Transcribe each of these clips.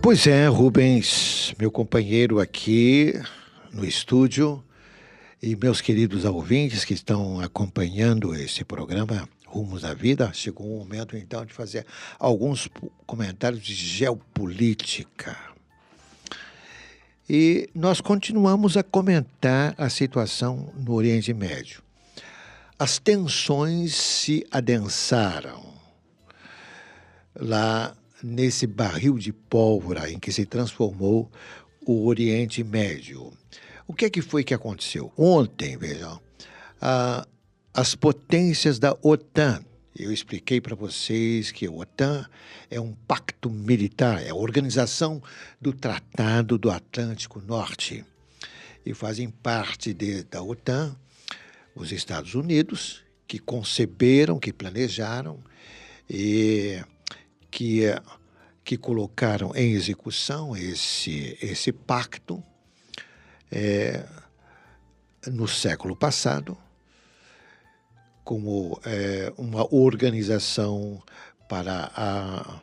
Pois é, Rubens, meu companheiro aqui no estúdio e meus queridos ouvintes que estão acompanhando esse programa Rumos da Vida, chegou o momento então de fazer alguns comentários de geopolítica. E nós continuamos a comentar a situação no Oriente Médio. As tensões se adensaram lá nesse barril de pólvora em que se transformou o Oriente Médio. O que é que foi que aconteceu? Ontem, vejam, as potências da OTAN, eu expliquei para vocês que a OTAN é um pacto militar, é a organização do Tratado do Atlântico Norte. E fazem parte da OTAN os Estados Unidos, que conceberam, que planejaram e que colocaram em execução esse pacto no século passado, como uma organização para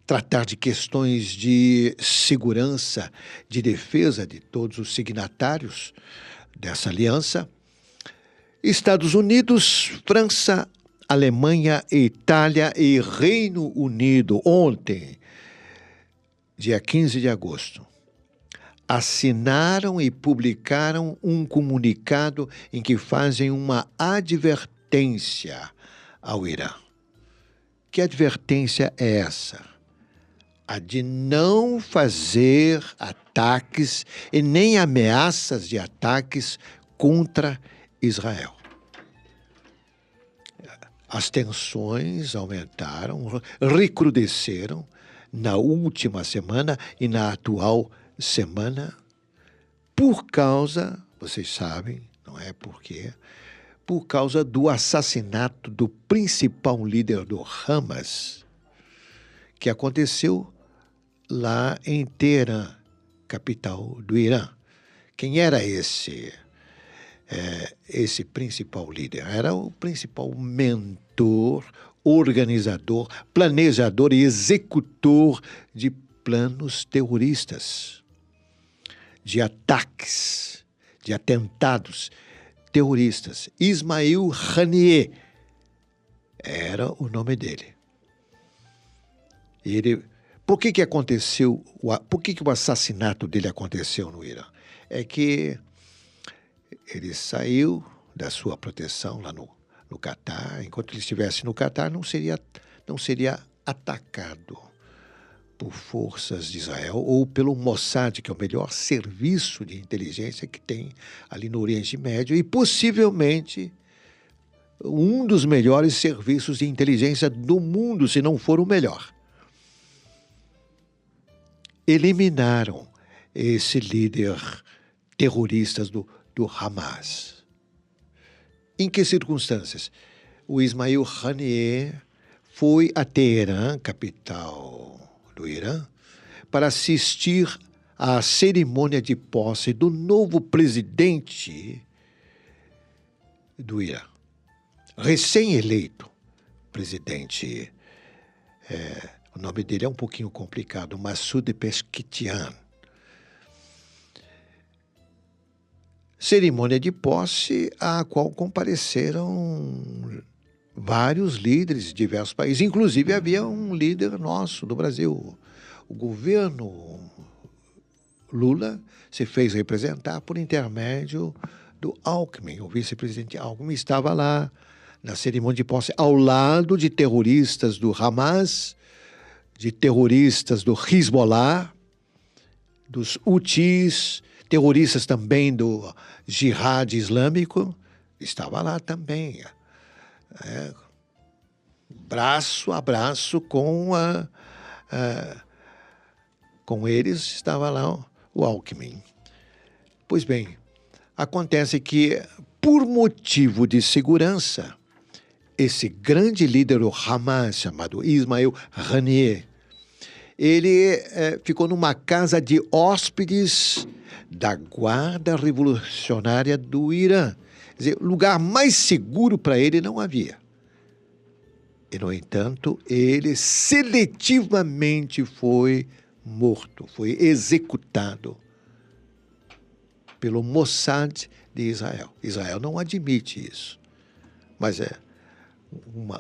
tratar de questões de segurança, de defesa de todos os signatários dessa aliança. Estados Unidos, França, Alemanha, Itália e Reino Unido, ontem, dia 15 de agosto, assinaram e publicaram um comunicado em que fazem uma advertência ao Irã. Que advertência é essa? A de não fazer ataques e nem ameaças de ataques contra Israel. As tensões aumentaram, recrudesceram na última semana e na atual semana por causa, vocês sabem, não é por quê, por causa do assassinato do principal líder do Hamas, que aconteceu lá em Teherã, capital do Irã. Quem era esse principal líder? Era o principal mentor, organizador, planejador e executor de planos terroristas, de ataques, de atentados terroristas. Ismail Haniyeh era o nome dele. Por que aconteceu? Por que o assassinato dele aconteceu no Irã? É que ele saiu da sua proteção lá no Catar. Enquanto ele estivesse no Catar, não seria atacado por forças de Israel ou pelo Mossad, que é o melhor serviço de inteligência que tem ali no Oriente Médio e possivelmente um dos melhores serviços de inteligência do mundo, se não for o melhor. Eliminaram esse líder terrorista do Hamas. Em que circunstâncias? O Ismail Haniyeh foi a Teherã, capital do Irã, para assistir à cerimônia de posse do novo presidente do Irã, recém-eleito presidente. O nome dele é um pouquinho complicado, Massoud Pezeshkian. Cerimônia de posse à qual compareceram vários líderes de diversos países. Inclusive, havia um líder nosso do Brasil. O governo Lula se fez representar por intermédio do Alckmin. O vice-presidente Alckmin estava lá na cerimônia de posse ao lado de terroristas do Hamas, de terroristas do Hezbollah, dos Houthis, terroristas também do Jihad Islâmico, estava lá também. Braço a braço com eles estava lá o Alckmin. Pois bem, acontece que, por motivo de segurança, esse grande líder do Hamas, chamado Ismail Haniyeh, ele ficou numa casa de hóspedes da Guarda Revolucionária do Irã. Quer dizer, lugar mais seguro para ele não havia. E, no entanto, ele seletivamente foi morto, foi executado pelo Mossad de Israel. Israel não admite isso, mas é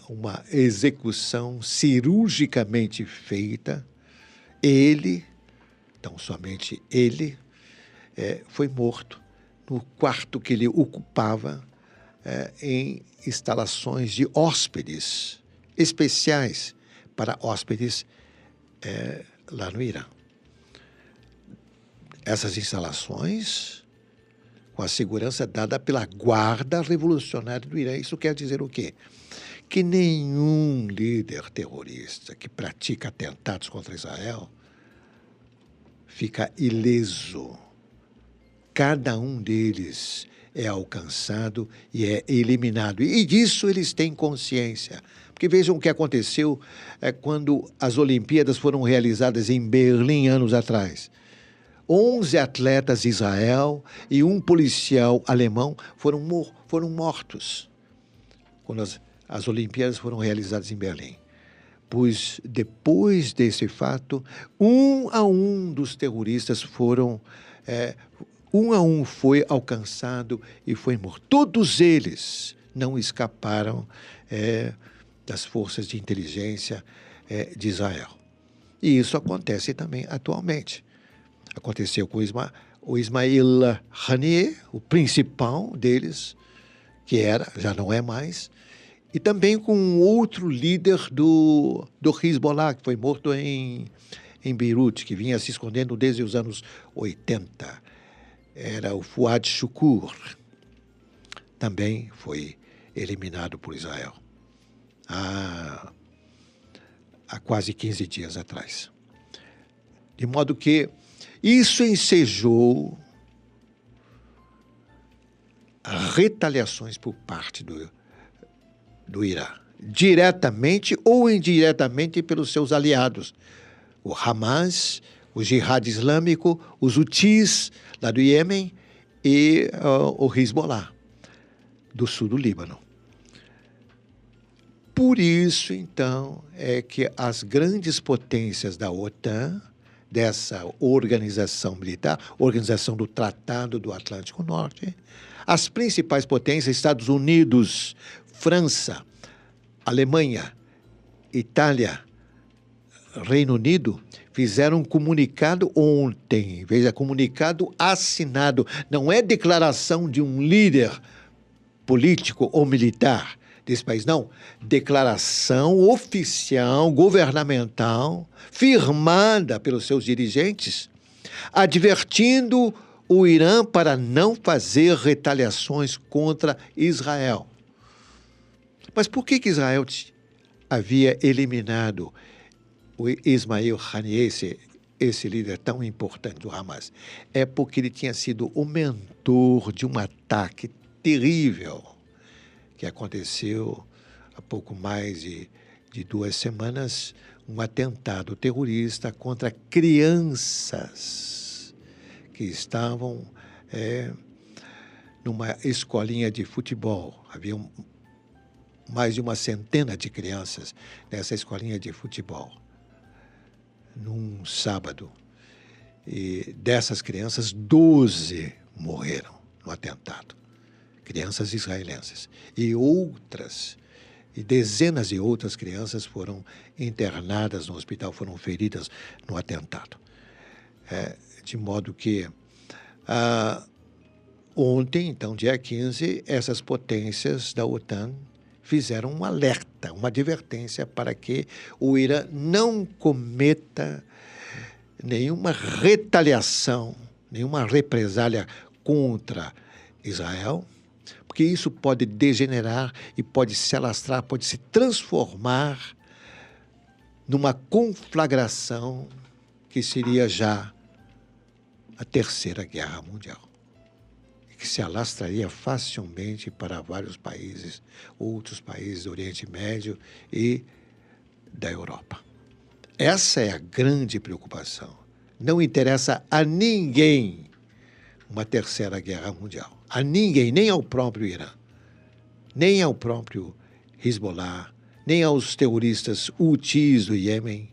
uma execução cirurgicamente feita. Ele, então somente ele, foi morto no quarto que ele ocupava em instalações de hóspedes especiais para hóspedes lá no Irã. Essas instalações, com a segurança dada pela Guarda Revolucionária do Irã. Isso quer dizer o quê? Que nenhum líder terrorista que pratica atentados contra Israel fica ileso. Cada um deles é alcançado e é eliminado. E disso eles têm consciência. Porque vejam o que aconteceu quando as Olimpíadas foram realizadas em Berlim anos atrás. 11 atletas de Israel e um policial alemão foram mortos quando as Olimpíadas foram realizadas em Berlim. Pois depois desse fato, um a um dos terroristas foram... um a um foi alcançado e foi morto. Todos eles não escaparam das forças de inteligência de Israel. E isso acontece também atualmente. Aconteceu com o Ismail Haniyeh, o principal deles, que já não é mais, e também com um outro líder do Hezbollah, que foi morto em Beirute, que vinha se escondendo desde os anos 80. Era o Fuad Shukur. Também foi eliminado por Israel há quase 15 dias atrás. De modo que isso ensejou retaliações por parte do Irã, diretamente ou indiretamente pelos seus aliados, o Hamas, o Jihad Islâmico, os Houthis, lá do Iêmen, e o Hezbollah, do sul do Líbano. Por isso, então, é que as grandes potências da OTAN, dessa organização militar, organização do Tratado do Atlântico Norte, as principais potências, Estados Unidos, França, Alemanha, Itália, Reino Unido, fizeram um comunicado ontem. Veja, comunicado assinado. Não é declaração de um líder político ou militar desse país, não. Declaração oficial, governamental, firmada pelos seus dirigentes, advertindo o Irã para não fazer retaliações contra Israel. Mas por que Israel havia eliminado o Ismail Haniyeh, esse líder tão importante do Hamas? É porque ele tinha sido o mentor de um ataque terrível que aconteceu há pouco mais de 2 semanas, um atentado terrorista contra crianças que estavam numa escolinha de futebol. Havia mais de uma centena de crianças nessa escolinha de futebol, num sábado. E dessas crianças, 12 morreram no atentado. Crianças israelenses. E dezenas de outras crianças foram internadas no hospital, foram feridas no atentado. De modo que, ontem, então, dia 15, essas potências da OTAN fizeram um alerta, uma advertência para que o Irã não cometa nenhuma retaliação, nenhuma represália contra Israel, porque isso pode degenerar e pode se alastrar, pode se transformar numa conflagração que seria já a Terceira Guerra Mundial, que se alastraria facilmente para vários países, outros países do Oriente Médio e da Europa. Essa é a grande preocupação. Não interessa a ninguém uma Terceira Guerra Mundial. A ninguém, nem ao próprio Irã, nem ao próprio Hezbollah, nem aos terroristas Houthis do Iêmen,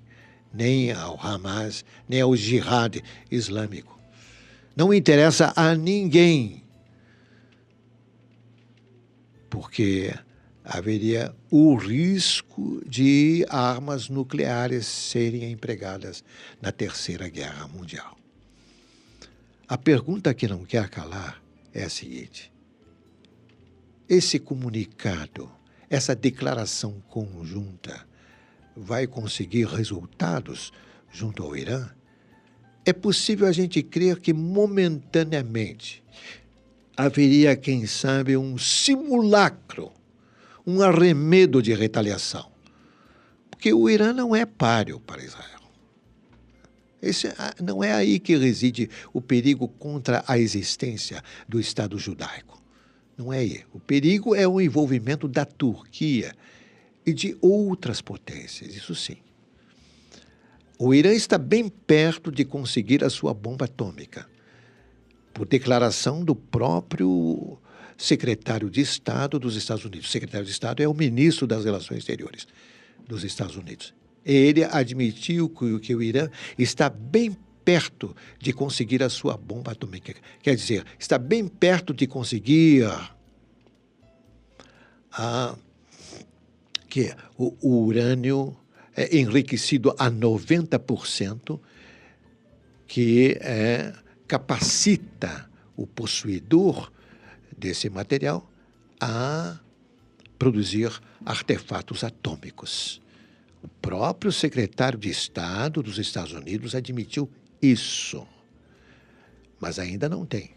nem ao Hamas, nem ao Jihad Islâmico. Não interessa a ninguém, porque haveria o risco de armas nucleares serem empregadas na Terceira Guerra Mundial. A pergunta que não quer calar é a seguinte: esse comunicado, essa declaração conjunta, vai conseguir resultados junto ao Irã? É possível a gente crer que momentaneamente haveria, quem sabe, um simulacro, um arremedo de retaliação. Porque o Irã não é páreo para Israel. Não é aí que reside o perigo contra a existência do Estado judaico. Não é aí. O perigo é o envolvimento da Turquia e de outras potências, isso sim. O Irã está bem perto de conseguir a sua bomba atômica, por declaração do próprio secretário de Estado dos Estados Unidos. O secretário de Estado é o ministro das Relações Exteriores dos Estados Unidos. Ele admitiu que o Irã está bem perto de conseguir a sua bomba atômica. Quer dizer, está bem perto de conseguir que o urânio é enriquecido a 90%, que capacita o possuidor desse material a produzir artefatos atômicos. O próprio secretário de Estado dos Estados Unidos admitiu isso, mas ainda não tem.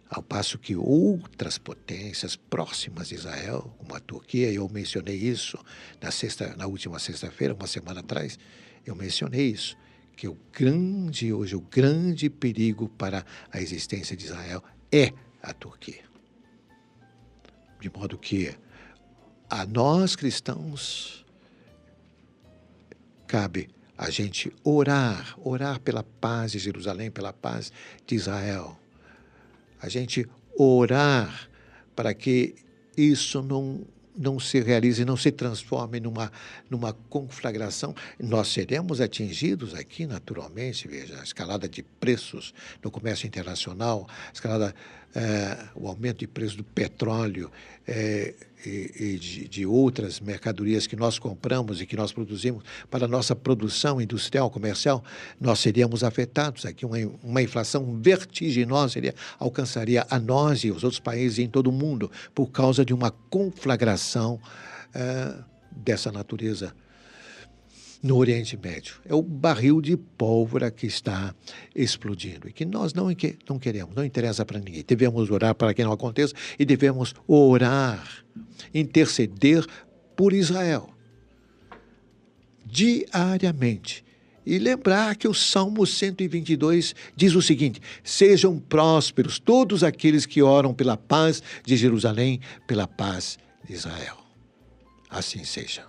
Ao passo que outras potências próximas de Israel, como a Turquia, eu mencionei isso na última sexta-feira, uma semana atrás, eu mencionei isso, que hoje o grande perigo para a existência de Israel é a Turquia. De modo que a nós cristãos cabe a gente orar pela paz de Jerusalém, pela paz de Israel. A gente orar para que isso não se realize, não se transforme numa conflagração. Nós seremos atingidos aqui, naturalmente, veja, a escalada de preços no comércio internacional, o aumento de preço do petróleo e de outras mercadorias que nós compramos e que nós produzimos para a nossa produção industrial, comercial, nós seríamos afetados aqui. Uma inflação vertiginosa alcançaria a nós e os outros países em todo o mundo por causa de uma conflagração dessa natureza no Oriente Médio. É o barril de pólvora que está explodindo e que nós não queremos, não interessa para ninguém. Devemos orar para que não aconteça e devemos orar, interceder por Israel diariamente. E lembrar que o Salmo 122 diz o seguinte: sejam prósperos todos aqueles que oram pela paz de Jerusalém, pela paz de Israel. Assim seja.